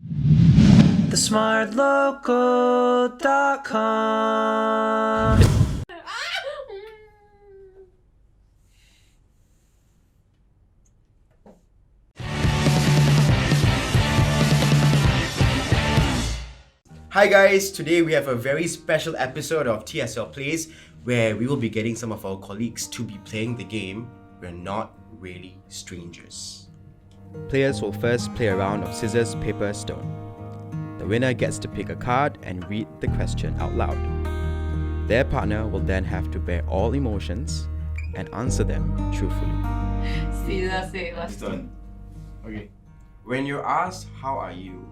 TheSmartLocal.com. Hi guys, today we have a very special episode of TSL Plays where we will be getting some of our colleagues to be playing the game We're Not Really Strangers. Players will first play a round of scissors, paper, stone. The winner gets to pick a card and read the question out loud. Their partner will then have to bear all emotions and answer them truthfully. Scissors, paper, Stone. Okay. When you're asked, how are you?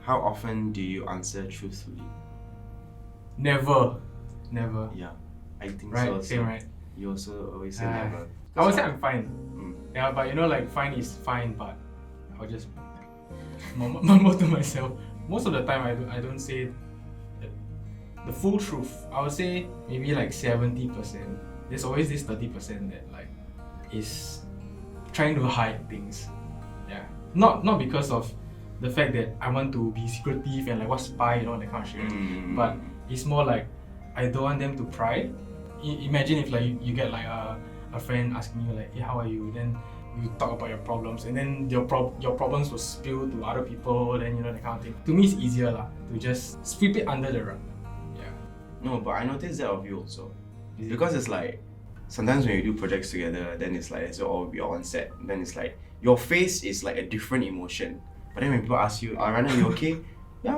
How often do you answer truthfully? Never. Yeah, I think Right, so. Also. same, right? You also always say never. I would say I'm fine. Mm. Yeah, but like fine is fine, but I'll just mumble to myself. Most of the time, I don't say the full truth. I would say maybe like 70%. There's always this 30% that like is trying to hide things. Yeah, not because of the fact that I want to be secretive and like what spy, that kind of shit. But it's more like I don't want them to pry. Imagine if like you get like a friend asking you like, hey, how are you? Then you talk about your problems, and then your problems will spill to other people. Then that kind of thing. To me, it's easier to just sweep it under the rug. Yeah. No, but I noticed that of you also. Because it's like sometimes when you do projects together, then it's like we're all on set. Then it's like your face is like a different emotion. But then when people ask you, Rana, you okay? Yeah.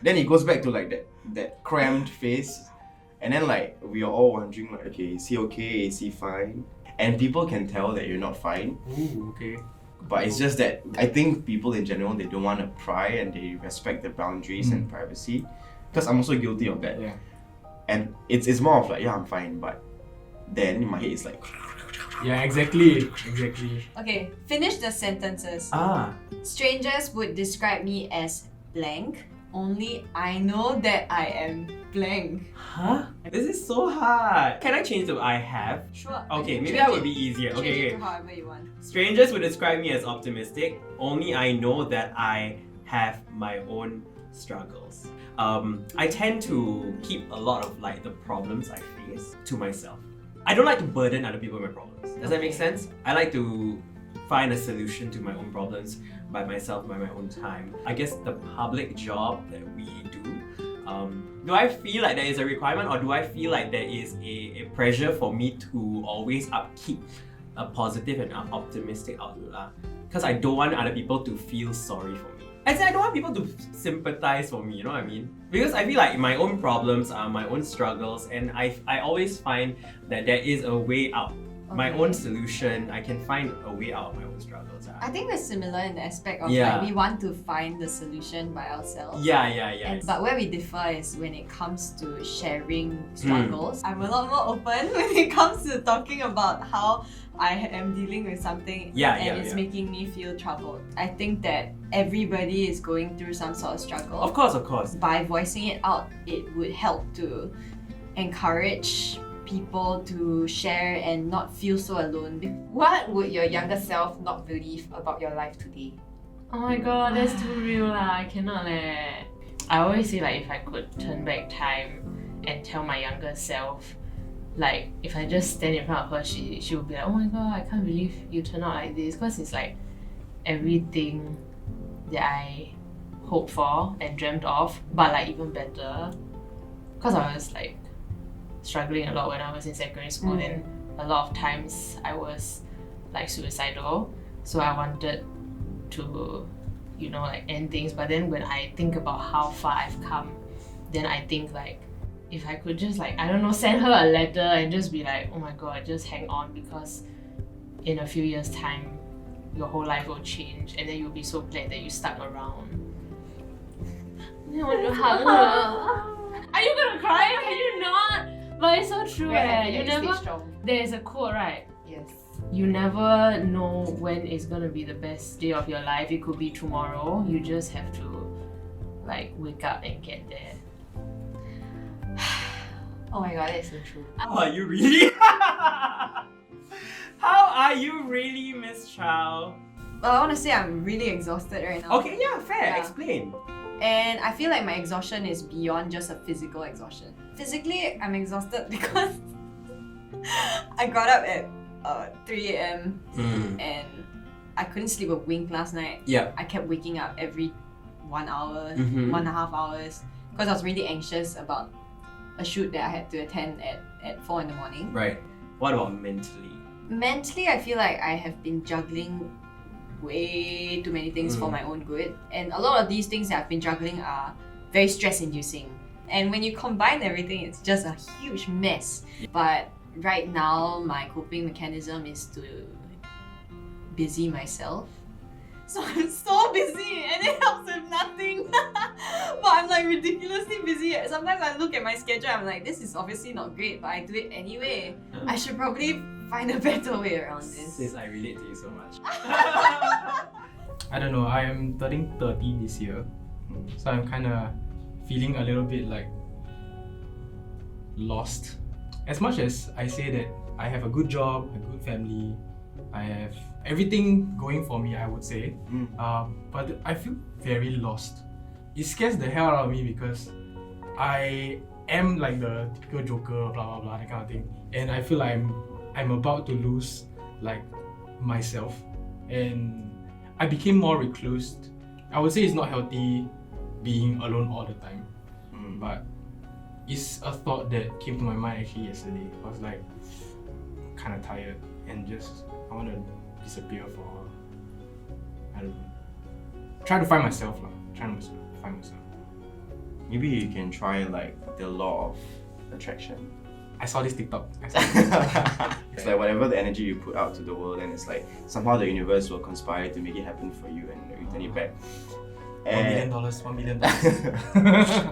Then it goes back to like that cramped face. And then like we are all wondering like, okay, is he okay? Is he fine? And people can tell that you're not fine. Ooh, okay. But it's just that I think people in general, they don't want to pry and they respect the boundaries and privacy. Because I'm also guilty of that. Yeah. And it's more of like, yeah, I'm fine. But then in my head, it's like... Yeah, exactly. Okay, finish the sentences. Strangers would describe me as blank. Only I know that I am blank. Huh? This is so hard. Can I change to I have? Sure. Okay, maybe Change that would it. be easier. Change Okay. it to however you want. Strangers would describe me as optimistic. Only I know that I have my own struggles. I tend to keep a lot of like the problems I face to myself. I don't like to burden other people with my problems. Does that make sense? I like to find a solution to my own problems by myself, by my own time. I guess the public job that we do, do I feel like there is a requirement, or do I feel like there is a pressure for me to always upkeep a positive and optimistic outlook? Because I don't want other people to feel sorry for me. I don't want people to sympathize for me, you know what I mean? Because I feel like my own problems are my own struggles, and I always find that there is a way out. My own solution, I can find a way out of my own struggles. I think we're similar in the aspect of Yeah. like we want to find the solution by ourselves. Yeah. But where we differ is when it comes to sharing struggles. I'm a lot more open when it comes to talking about how I am dealing with something and it's making me feel troubled. I think that everybody is going through some sort of struggle. Of course. By voicing it out, it would help to encourage people to share and not feel so alone. What would your younger self not believe about your life today? Oh my god, that's too real lah. I cannot leh. I always say like if I could turn back time and tell my younger self, like if I just stand in front of her, she would be like, oh my god, I can't believe you turned out like this. Because it's like everything that I hoped for and dreamt of, but like even better. Because I was like struggling a lot when I was in secondary school, and a lot of times I was like suicidal, so I wanted to like end things. But then when I think about how far I've come, then I think like if I could just like, I don't know, send her a letter and just be like, oh my god, just hang on, because in a few years time your whole life will change, and then you'll be so glad that you stuck around. I want to hug her. Are you gonna cry? Can you not? But it's so true. You never. There's a quote, right? Yes. You never know when it's gonna be the best day of your life. It could be tomorrow. You just have to like wake up and get there. Oh my god, that's so true. How are you really? How are you really, Miss Chow? Well, I want to say I'm really exhausted right now. Okay, yeah, fair. Yeah. Explain. And I feel like my exhaustion is beyond just a physical exhaustion. Physically, I'm exhausted because I got up at 3 a.m. and I couldn't sleep a wink last night. Yeah. I kept waking up every 1 hour, Mhm. 1.5 hours, because I was really anxious about a shoot that I had to attend at 4 in the morning. Right. What about mentally? Mentally, I feel like I have been juggling way too many things for my own good. And a lot of these things that I've been juggling are very stress-inducing. And when you combine everything, it's just a huge mess. But right now, my coping mechanism is to busy myself. So I'm so busy and it helps with nothing. But I'm like ridiculously busy. Sometimes I look at my schedule, I'm like, this is obviously not great, but I do it anyway. I should probably find a better way around this. Sis, I relate to you so much. I don't know, I am turning 30 this year. So I'm kind of feeling a little bit like lost. As much as I say that I have a good job, a good family, I have everything going for me, I would say. But I feel very lost. It scares the hell out of me because I am like the typical joker, blah blah blah, that kind of thing. And I feel like I'm about to lose like myself. And I became more recluse. I would say it's not healthy being alone all the time. But it's a thought that came to my mind actually yesterday. I was like kind of tired and just I want to disappear for, I don't know, try to find myself lah. Trying to find myself. Maybe you can try like the law of attraction. I saw this TikTok. It's like whatever the energy you put out to the world, and it's like somehow the universe will conspire to make it happen for you and return it back. $1 million.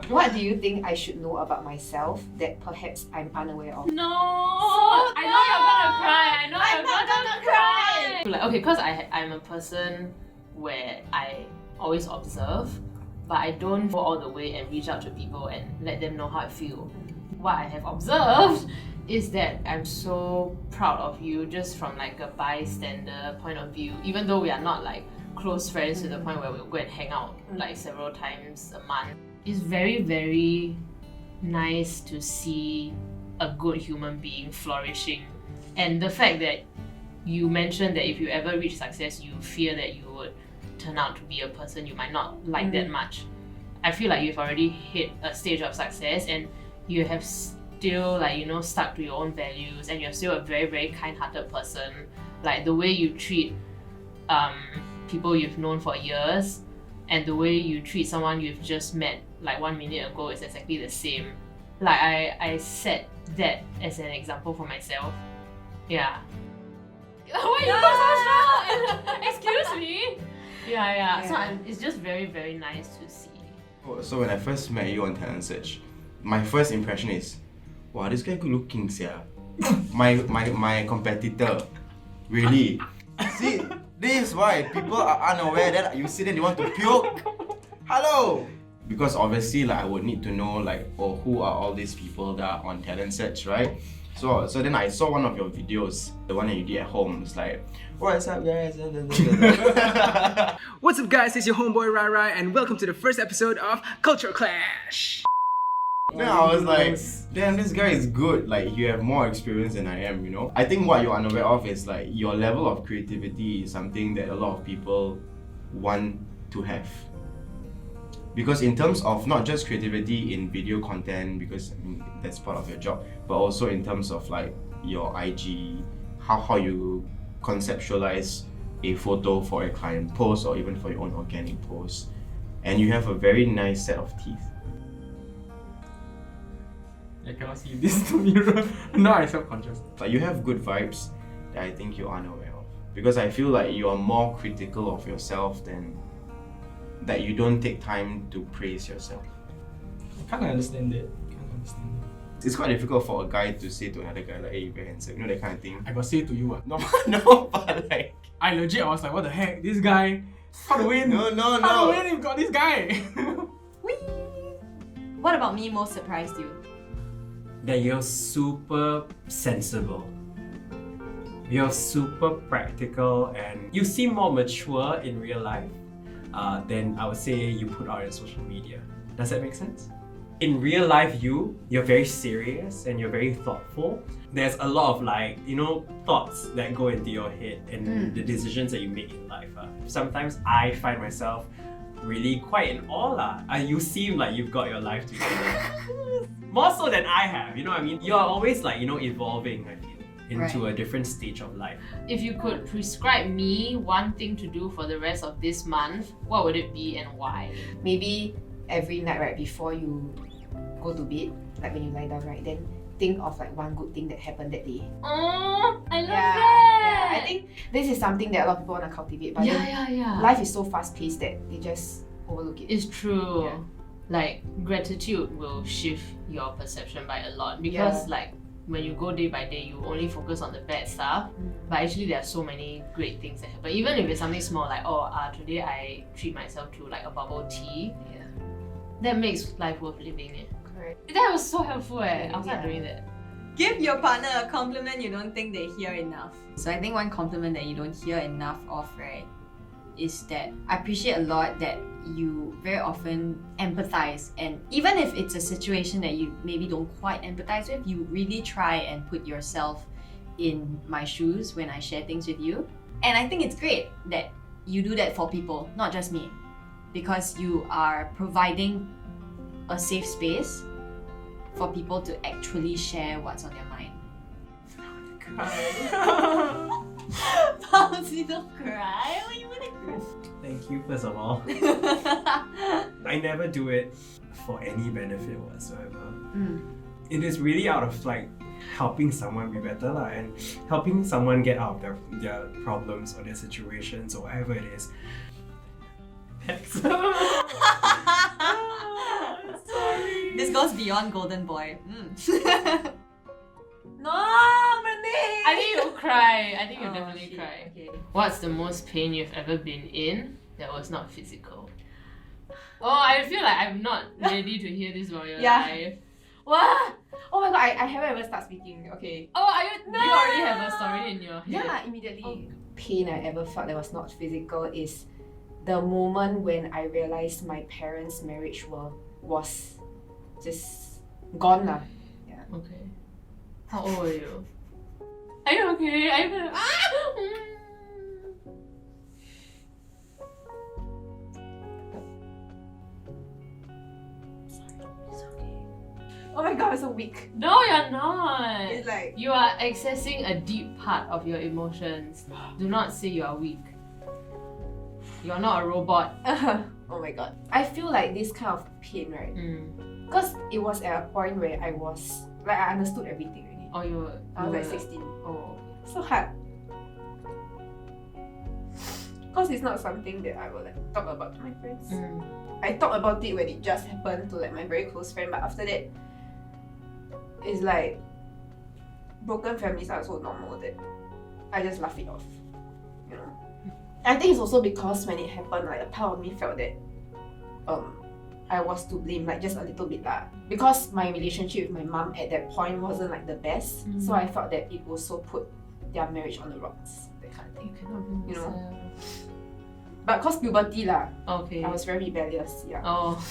What do you think I should know about myself that perhaps I'm unaware of? No! I know you're gonna cry. I know you're gonna cry. Like, okay, because I'm a person where I always observe, but I don't go all the way and reach out to people and let them know how I feel. What I have observed is that I'm so proud of you just from like a bystander point of view, even though we are not like close friends to the point where we'll go and hang out like several times a month. It's very, very nice to see a good human being flourishing. And the fact that you mentioned that if you ever reach success, you fear that you would turn out to be a person you might not like that much. I feel like you've already hit a stage of success and you have still like, you know, stuck to your own values and you're still a very, very kind-hearted person. Like the way you treat people you've known for years and the way you treat someone you've just met like 1 minute ago is exactly the same. Like I set that as an example for myself. Yeah. Why you look so shocked? Excuse me? Yeah. So it's just very, very nice to see. So when I first met you on Talent Search, my first impression is, wow, this guy good looking, sia. my competitor, really. See, this is why people are unaware that you see them, they want to puke. Hello. Because obviously, like I would need to know, like, oh, who are all these people that are on Talent Search, right? So then I saw one of your videos, the one that you did at home. It's like, what's up, guys? What's up, guys? It's your homeboy Rai Rai, and welcome to the first episode of Culture Clash. Then I was like, damn, this guy is good. Like, you have more experience than I am, you know? I think what you're unaware of is like your level of creativity is something that a lot of people want to have. Because in terms of not just creativity in video content, because I mean, that's part of your job, but also in terms of like your IG, how you conceptualize a photo for a client post or even for your own organic post. And you have a very nice set of teeth. I cannot see this to mirror. Now I'm self-conscious. Like you have good vibes that I think you're unaware of. Because I feel like you are more critical of yourself than that you don't take time to praise yourself. I can't understand that. It's quite difficult for a guy to say to another guy like, hey, you're very handsome, you know, that kind of thing. I got say to you No, but like... I legit, I was like, what the heck? This guy, how to win? No. How to win if you got this guy? Whee! What about me most surprised you? That you're super sensible. You're super practical and you seem more mature in real life than I would say you put out in social media. Does that make sense? In real life, you're very serious and you're very thoughtful. There's a lot of thoughts that go into your head and the decisions that you make in life. Sometimes I find myself really quite in awe. You seem like you've got your life together. More so than I have, you know what I mean? You're always evolving, I feel, into a different stage of life. If you could prescribe me one thing to do for the rest of this month, what would it be and why? Maybe every night, right, before you go to bed, like when you lie down, right, then think of one good thing that happened that day. Oh, I love Yeah, that! I think this is something that a lot of people want to cultivate, but then life is so fast-paced that they just overlook it. It's true. Yeah. Gratitude will shift your perception by a lot because when you go day by day, you only focus on the bad stuff, but actually there are so many great things that happen. Even if it's something small today I treat myself to a bubble tea, that makes life worth living. Correct. That was so helpful. I'll start doing that. Give your partner a compliment you don't think they hear enough. So I think one compliment that you don't hear enough of, right, is that I appreciate a lot that you very often empathize, and even if it's a situation that you maybe don't quite empathize with, you really try and put yourself in my shoes when I share things with you. And I think it's great that you do that for people, not just me, because you are providing a safe space for people to actually share what's on their mind. Pauzy, don't cry. Why you wanna cry? Thank you, first of all. I never do it for any benefit whatsoever. It is really out of helping someone be better and helping someone get out of their problems or their situations or whatever it is. Sorry. This goes beyond Golden Boy. No, Renee! I think you'll cry. I think you'll definitely shit. cry. Okay. What's the most pain you've ever been in that was not physical? Oh, I feel like I'm not ready to hear this about your life. What? Oh my god, I haven't even started speaking. Okay. Oh, are you? Do you already have a story in your head? Yeah, immediately. Pain I ever felt that was not physical is the moment when I realized my parents' marriage was just gone lah. Yeah. Okay. How old were you? Are you okay? Are you gonna... Oh my god, I'm so weak. No, you're not. It's like You are accessing a deep part of your emotions. Do not say you are weak. You're not a robot. oh my god. I feel like this kind of pain, right? Because it was at a point where I was I understood everything already. Oh, I was 16. Oh. So hard. Because it's not something that I will talk about to my friends. I talk about it when it just happened to my very close friend, but after that, it's broken families are so normal that I just laugh it off. You know. I think it's also because when it happened, a part of me felt that I was to blame, just a little bit lah. Because my relationship with my mom at that point wasn't the best, so I felt that it also put their marriage on the rocks, that kind of thing. You cannot blame You know. yourself. But cause puberty lah, Okay. I was very rebellious. Yeah. Oh,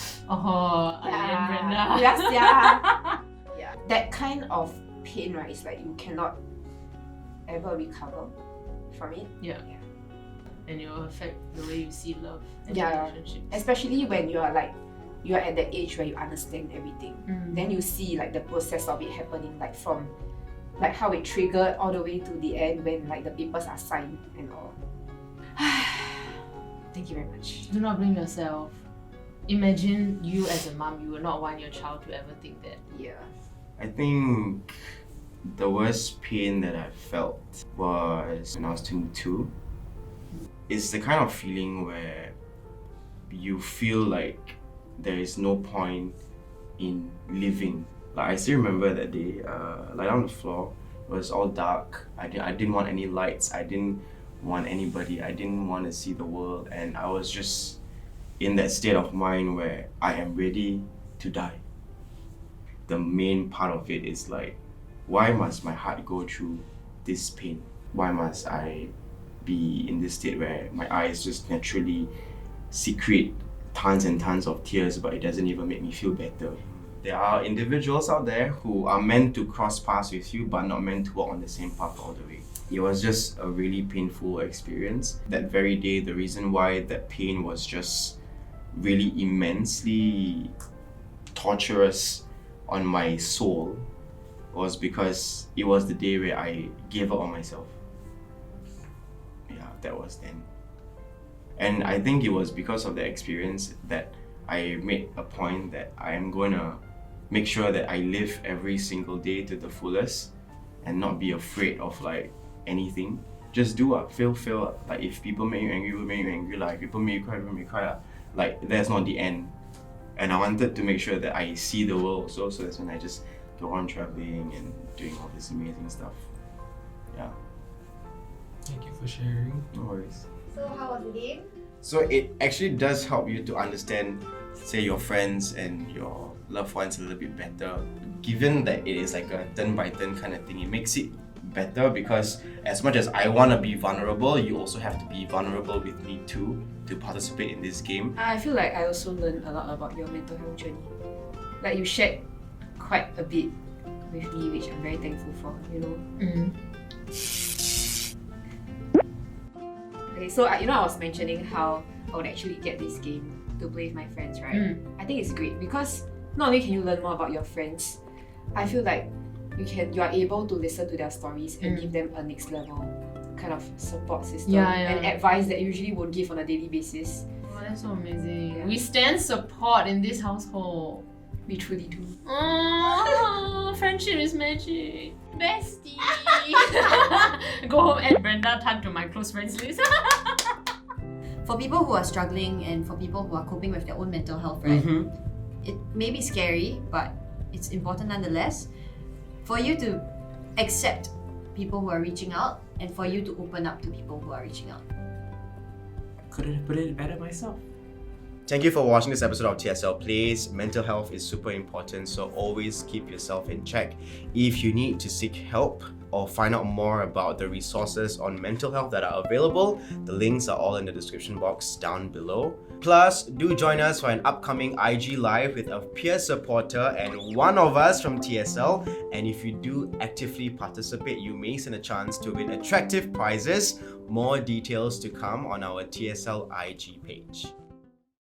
Alien Brenda. Yes, yeah. Yeah. That kind of pain, right, is you cannot ever recover from it. Yeah. And it will affect the way you see love and Yeah. relationships. Especially when you are at that age where you understand everything. Then you see the process of it happening, from how it triggered all the way to the end when the papers are signed and all. Thank you very much. Do not blame yourself. Imagine you as a mom, you would not want your child to ever think that. Yeah. I think the worst pain that I felt was when I was 22. It's the kind of feeling where you feel like there is no point in living. I still remember that day, lie on the floor, it was all dark. I didn't want any lights, I didn't want anybody, I didn't want to see the world, and I was just in that state of mind where I am ready to die. The main part of it is why must my heart go through this pain? why must I be in this state where my eyes just naturally secrete tons and tons of tears, but it doesn't even make me feel better. There are individuals out there who are meant to cross paths with you, but not meant to walk on the same path all the way. It was just a really painful experience. That very day, the reason why that pain was just really immensely torturous on my soul was because it was the day where I gave up on myself. Yeah, that was then. And I think it was because of the experience that I made a point that I am going to make sure that I live every single day to the fullest and not be afraid of like anything. Just do it. Feel. Like if people make you angry, make you angry. Like people make you cry. Like that's not the end. And I wanted to make sure that I see the world also. So that's when I just go on traveling and doing all this amazing stuff. Yeah. Thank you for sharing. No worries. So how was the game? So it actually does help you to understand, say, your friends and your loved ones a little bit better. Given that it is like a turn by turn kind of thing, it makes it better because as much as I want to be vulnerable, you also have to be vulnerable with me too to participate in this game. I feel like I also learned a lot about your mental health journey. Like you shared quite a bit with me, which I'm very thankful for, you know. Okay, so I was mentioning how I would actually get this game to play with my friends, right? I think it's great because not only can you learn more about your friends, I feel like you are able to listen to their stories and give them a next level kind of support system and advice that you usually won't give on a daily basis. Oh, that's so amazing. Yeah. We stand support in this household. We truly do. Oh, friendship is magic. Bestie. Go home and Brenda Tan to my close friends list. For people who are struggling and for people who are coping with their own mental health, right? It may be scary, but it's important nonetheless for you to accept people who are reaching out and for you to open up to people who are reaching out. Couldn't have put it better myself. Thank you for watching this episode of TSL Plays. Mental health is super important, so always keep yourself in check. If you need to seek help or find out more about the resources on mental health that are available, the links are all in the description box down below. Plus, do join us for an upcoming IG Live with a peer supporter and one of us from TSL. And if you do actively participate, you may stand a chance to win attractive prizes. More details to come on our TSL IG page.